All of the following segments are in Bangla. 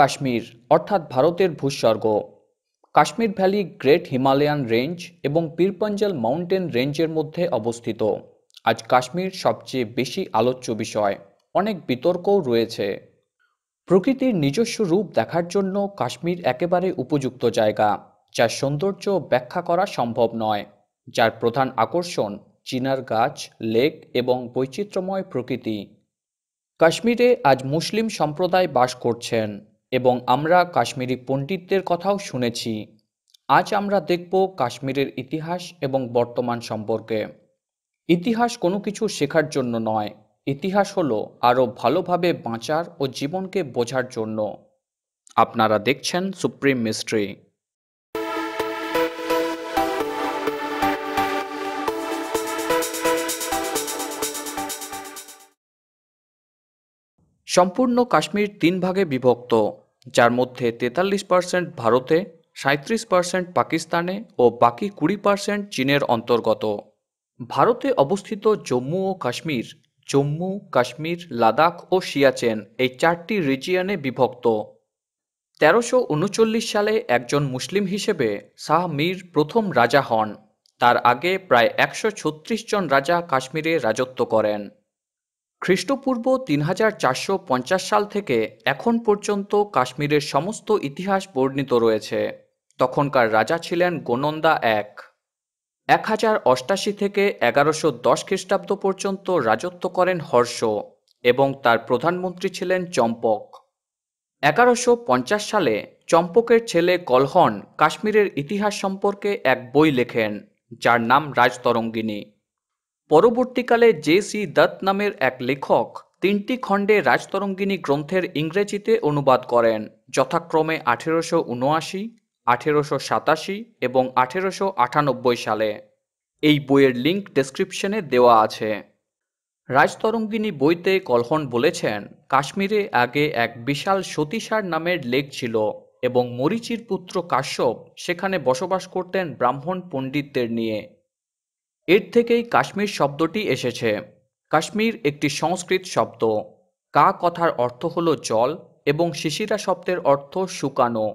কাশ্মীর অর্থাৎ ভারতের ভূস্বর্গ। Kashmir valley great Himalayan range এবং পীরপঞ্জল মাউন্টেন রেঞ্জের মধ্যে অবস্থিত। আজ কাশ্মীর সবচেয়ে বেশি আলোচ্য বিষয়, অনেক বিতর্কও রয়েছে। প্রকৃতির নিজস্ব রূপ দেখার জন্য কাশ্মীর একেবারে উপযুক্ত জায়গা, যার সৌন্দর্য ব্যাখ্যা করা সম্ভব নয়। যার প্রধান আকর্ষণ চিনার গাছ, লেক এবং বৈচিত্র্যময় প্রকৃতি। কাশ্মীরে আজ মুসলিম সম্প্রদায় বাস করছেন এবং আমরা কাশ্মীরি পণ্ডিতদের কথাও শুনেছি। আজ আমরা দেখব কাশ্মীরের ইতিহাস এবং বর্তমান সম্পর্কে। ইতিহাস কোনো কিছু শেখার জন্য নয়, ইতিহাস হলো আরও ভালোভাবে বাঁচার ও জীবনকে বোঝার জন্য। আপনারা দেখছেন সুপ্রিম মিস্ট্রি। সম্পূর্ণ কাশ্মীর 3 ভাগে বিভক্ত, যার মধ্যে 43% ভারতে, 37% পাকিস্তানে ও বাকি 20% চীনের অন্তর্গত। ভারতে অবস্থিত জম্মু ও কাশ্মীর জম্মু, কাশ্মীর, লাদাখ ও সিয়াচেন এই 4টি রিজিয়নে বিভক্ত। 1339 সালে একজন মুসলিম হিসেবে শাহ মীর প্রথম রাজা হন। তার আগে প্রায় 136 জন রাজা কাশ্মীরে রাজত্ব করেন। খ্রিস্টপূর্ব 3450 সাল থেকে এখন পর্যন্ত কাশ্মীরের সমস্ত ইতিহাস বর্ণিত রয়েছে। তখনকার রাজা ছিলেন গোনন্দা এক। 1088 থেকে 1110 খ্রিস্টাব্দ পর্যন্ত রাজত্ব করেন হর্ষ এবং তার প্রধানমন্ত্রী ছিলেন চম্পক। 1150 সালে চম্পকের ছেলে কলহন কাশ্মীরের ইতিহাস সম্পর্কে এক বই লেখেন, যার নাম রাজতরঙ্গিনী। পরবর্তীকালে জে.সি. দত্ত নামের এক লেখক 3টি খণ্ডে রাজতরঙ্গিনী গ্রন্থের ইংরেজিতে অনুবাদ করেন, যথাক্রমে 1879, 1887 এবং 1898 সালে। এই বইয়ের লিঙ্ক ডেসক্রিপশনে দেওয়া আছে। রাজতরঙ্গিনী বইতে কলহন বলেছেন, কাশ্মীরে আগে এক বিশাল সতীসার নামের লেক ছিল এবং মরীচির পুত্র কাশ্যপ সেখানে বসবাস করতেন ব্রাহ্মণ পণ্ডিতদের নিয়ে। এর থেকেই কাশ্মীর শব্দটি এসেছে। কাশ্মীর একটি সংস্কৃত শব্দ। কা কথার অর্থ হল জল এবং শিশিরা শব্দের অর্থ শুকানো।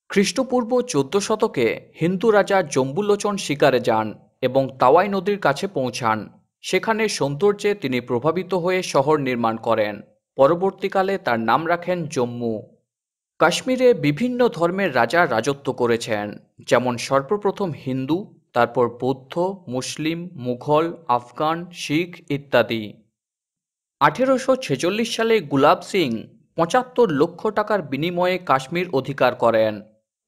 খ্রিস্টপূর্ব 14 শতকে হিন্দু রাজা জম্বুলোচন শিকারে যান এবং তাওয়াই নদীর কাছে পৌঁছান। সেখানে সৌন্দর্যে তিনি প্রভাবিত হয়ে শহর নির্মাণ করেন। পরবর্তীকালে তার নাম রাখেন জম্মু। কাশ্মীরে বিভিন্ন ধর্মের রাজা রাজত্ব করেছেন, যেমন সর্বপ্রথম হিন্দু, তারপর বৌদ্ধ, মুসলিম, মুঘল, আফগান, শিখ ইত্যাদি। 1846 সালে গুলাব সিং 75 লক্ষ টাকার বিনিময়ে কাশ্মীর অধিকার করেন।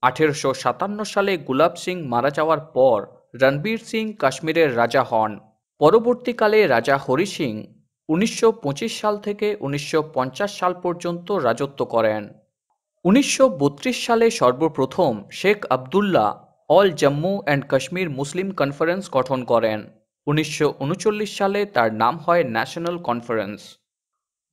1857 সালে গুলাব সিং মারা যাওয়ার পর রণবীর সিং কাশ্মীরের রাজা হন। পরবর্তীকালে রাজা হরি সিং 1925 সাল থেকে 1950 সাল পর্যন্ত রাজত্ব করেন। 1932 সালে সর্বপ্রথম Sheikh Abdullah all Jammu and Kashmir Muslim conference গঠন করেন। 1939 সালে তার নাম হয় ন্যাশনাল কনফারেন্স।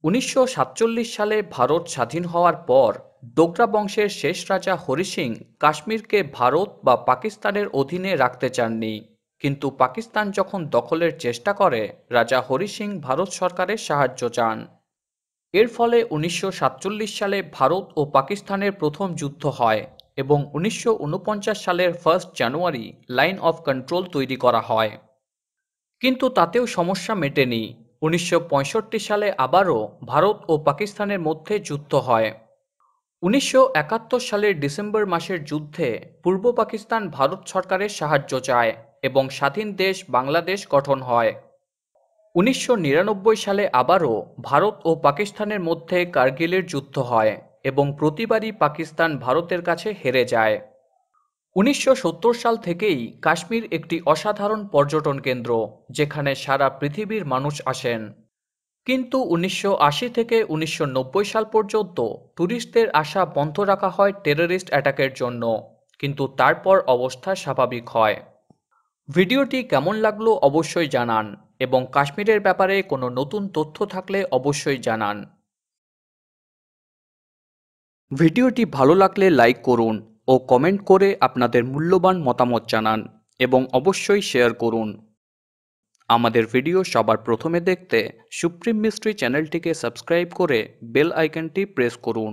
1947 সালে ভারত স্বাধীন হওয়ার পর ডোগরা বংশের শেষ রাজা হরি সিং কাশ্মীরকে ভারত বা পাকিস্তানের অধীনে রাখতে চাননি, কিন্তু পাকিস্তান যখন দখলের চেষ্টা করে রাজা হরি সিং ভারত সরকারের সাহায্য চান। এর ফলে 1947 সালে ভারত ও পাকিস্তানের প্রথম যুদ্ধ হয় এবং 1949 সালের 1 জানুয়ারি লাইন অফ কন্ট্রোল তৈরি করা হয়। কিন্তু তাতেও সমস্যা মেটেনি। 1965 সালে আবারও ভারত ও পাকিস্তানের মধ্যে যুদ্ধ হয়। 1971 সালের ডিসেম্বর মাসের যুদ্ধে পূর্ব পাকিস্তান ভারত সরকারের সাহায্য চায় এবং স্বাধীন দেশ বাংলাদেশ গঠন হয়। 1999 সালে আবারও ভারত ও পাকিস্তানের মধ্যে কার্গিলের যুদ্ধ হয় এবং প্রতিবারই পাকিস্তান ভারতের কাছে হেরে যায়। 1970 সাল থেকেই কাশ্মীর একটি অসাধারণ পর্যটন কেন্দ্র, যেখানে সারা পৃথিবীর মানুষ আসেন। কিন্তু 1980 থেকে 1990 সাল পর্যন্ত ট্যুরিস্টদের আসা বন্ধ রাখা হয় টেররিস্ট অ্যাটাকের জন্য, কিন্তু তারপর অবস্থা স্বাভাবিক হয়। ভিডিওটি কেমন লাগলো অবশ্যই জানান এবং কাশ্মীরের ব্যাপারে কোনো নতুন তথ্য থাকলে অবশ্যই জানান। ভিডিওটি ভালো লাগলে লাইক করুন ও কমেন্ট করে আপনাদের মূল্যবান মতামত জানান এবং অবশ্যই শেয়ার করুন। আমাদের ভিডিও সবার প্রথমে দেখতে সুপ্রিম মিস্ট্রি চ্যানেলটিকে সাবস্ক্রাইব করে বেল আইকনটি প্রেস করুন।